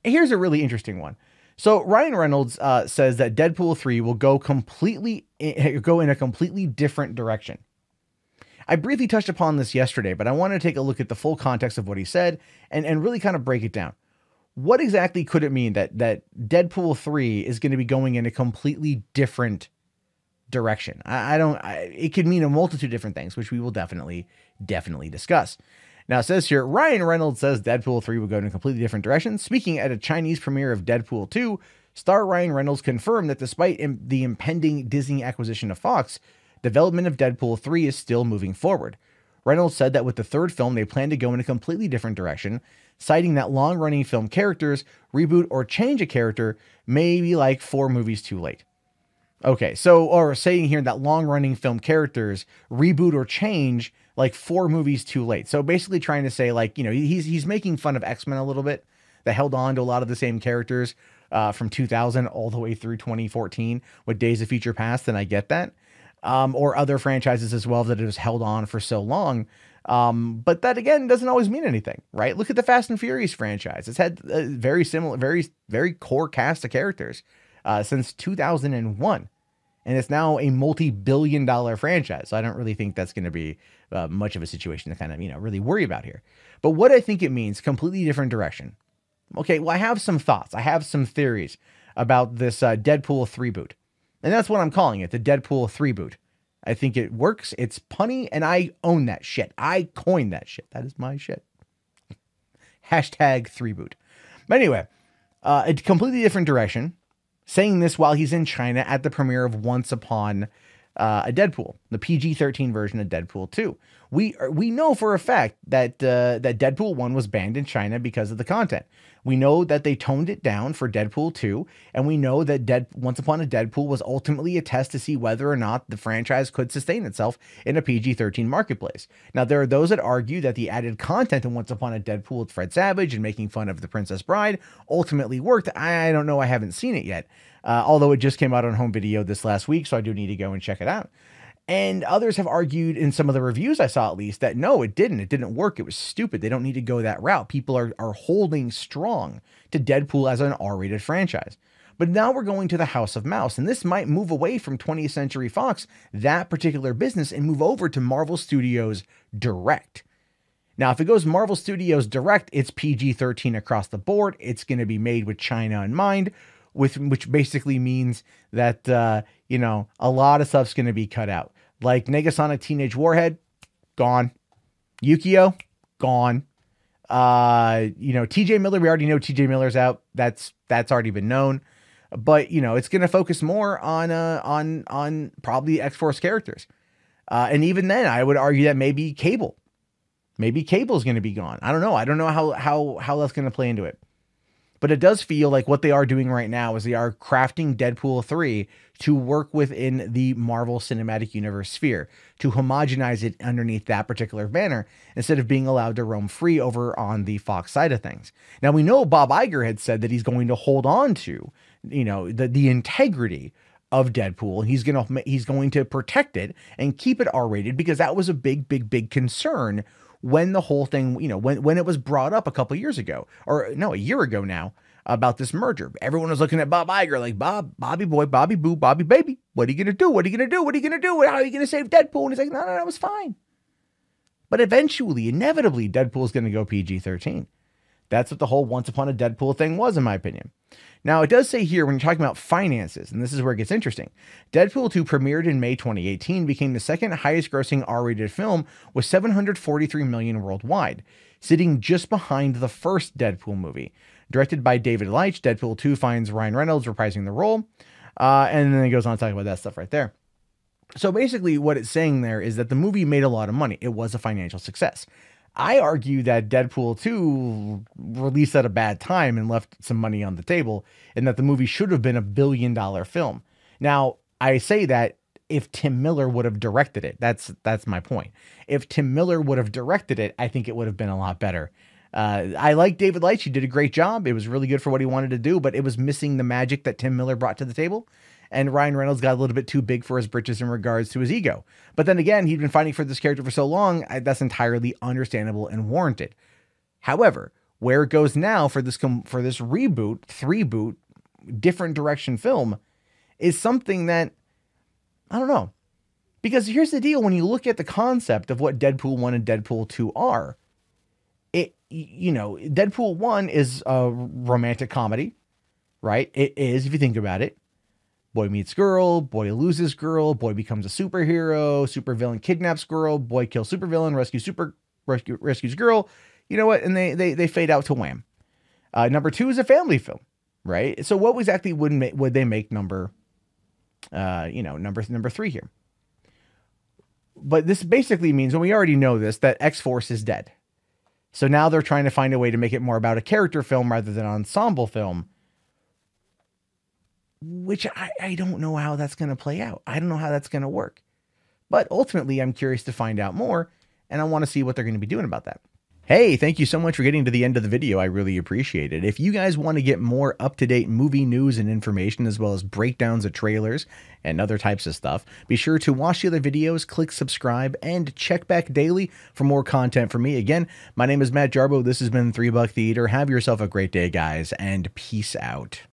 Here's a really interesting one. So Ryan Reynolds says that Deadpool 3 will go in a completely different direction. I briefly touched upon this yesterday, but I want to take a look at the full context of what he said and really kind of break it down. What exactly could it mean that Deadpool 3 is going to be going in a completely different direction? It could mean a multitude of different things, which we will definitely discuss. Now it says here, Ryan Reynolds says Deadpool 3 will go in a completely different direction. Speaking at a Chinese premiere of Deadpool 2, star Ryan Reynolds confirmed that despite the impending Disney acquisition of Fox, development of Deadpool 3 is still moving forward. Reynolds said that with the third film, they plan to go in a completely different direction, citing that long-running film characters reboot or change a character may be like 4 movies too late. Okay, or saying here that long-running film characters reboot or change like 4 movies too late. So basically trying to say, like, he's making fun of X-Men a little bit, that held on to a lot of the same characters from 2000 all the way through 2014 with Days of Future Past, and I get that. Or other franchises as well that has held on for so long. But that, again, doesn't always mean anything, right? Look at the Fast and Furious franchise. It's had a very similar, very core cast of characters since 2001. And it's now a multi-billion-dollar franchise. So I don't really think that's going to be much of a situation to kind of, really worry about here. But what I think it means, completely different direction. Okay, well, I have some thoughts. I have some theories about this Deadpool 3 boot. And that's what I'm calling it, the Deadpool 3 boot. I think it works. It's punny, and I own that shit. I coined that shit. That is my shit. Hashtag 3 boot. But anyway, a completely different direction. Saying this while he's in China at the premiere of Once Upon a Deadpool, the PG-13 version of Deadpool 2. We know for a fact that that Deadpool 1 was banned in China because of the content. We know that they toned it down for Deadpool 2, and we know that Once Upon a Deadpool was ultimately a test to see whether or not the franchise could sustain itself in a PG-13 marketplace. Now, there are those that argue that the added content in Once Upon a Deadpool with Fred Savage and making fun of the Princess Bride ultimately worked. I don't know. I haven't seen it yet. Although it just came out on home video this last week, so I do need to go and check it out. And others have argued in some of the reviews I saw, at least, that no, it didn't. It didn't work. It was stupid. They don't need to go that route. People are holding strong to Deadpool as an R-rated franchise. But now we're going to the House of Mouse, and this might move away from 20th Century Fox, that particular business, and move over to Marvel Studios Direct. Now, if it goes Marvel Studios Direct, it's PG-13 across the board. It's going to be made with China in mind, which basically means that, a lot of stuff's going to be cut out. Like Negasonic Teenage Warhead, gone. Yukio, gone. TJ Miller, we already know TJ Miller's out. That's already been known. But, it's going to focus more on probably X-Force characters. And even then, I would argue that maybe Cable. Maybe Cable's going to be gone. I don't know. I don't know how that's going to play into it. But it does feel like what they are doing right now is they are crafting Deadpool 3 to work within the Marvel Cinematic Universe sphere, to homogenize it underneath that particular banner, instead of being allowed to roam free over on the Fox side of things. Now, we know Bob Iger had said that he's going to hold on to, the integrity of Deadpool. He's going to protect it and keep it R-rated, because that was a big concern when the whole thing, when it was brought up a couple years ago, or no, a year ago now, about this merger. Everyone was looking at Bob Iger like, Bobby boy, Bobby boo, Bobby baby. What are you going to do? What are you going to do? What are you going to do? How are you going to save Deadpool? And he's like, no, it was fine. But eventually, inevitably, Deadpool is going to go PG-13. That's what the whole Once Upon a Deadpool thing was, in my opinion. Now, it does say here, when you're talking about finances, and this is where it gets interesting, Deadpool 2 premiered in May 2018, became the second highest grossing R-rated film with $743 million worldwide, sitting just behind the first Deadpool movie. Directed by David Leitch, Deadpool 2 finds Ryan Reynolds reprising the role, and then it goes on to talk about that stuff right there. So basically what it's saying there is that the movie made a lot of money. It was a financial success. I argue that Deadpool 2 released at a bad time and left some money on the table, and that the movie should have been a billion-dollar film. Now, I say that if Tim Miller would have directed it. That's my point. If Tim Miller would have directed it, I think it would have been a lot better. I like David Leitch. He did a great job. It was really good for what he wanted to do, but it was missing the magic that Tim Miller brought to the table. And Ryan Reynolds got a little bit too big for his britches in regards to his ego. But then again, he'd been fighting for this character for so long, that's entirely understandable and warranted. However, Where it goes now for this reboot, 3-boot, different direction film is something that, I don't know. Because here's the deal, when you look at the concept of what Deadpool 1 and Deadpool 2 are, Deadpool 1 is a romantic comedy, right? It is, if you think about it. Boy meets girl, boy loses girl, boy becomes a superhero, supervillain kidnaps girl, boy kills supervillain, rescues girl. You know what? And they fade out to wham. Number 2 is a family film, right? So what exactly would they make number 3 here? But this basically means, and we already know this, that X-Force is dead. So now they're trying to find a way to make it more about a character film rather than an ensemble film, which I don't know how that's going to play out. I don't know how that's going to work. But ultimately, I'm curious to find out more, and I want to see what they're going to be doing about that. Hey, thank you so much for getting to the end of the video. I really appreciate it. If you guys want to get more up-to-date movie news and information, as well as breakdowns of trailers and other types of stuff, be sure to watch the other videos, click subscribe, and check back daily for more content from me. Again, my name is Matt Jarbo. This has been $3 Theater. Have yourself a great day, guys, and peace out.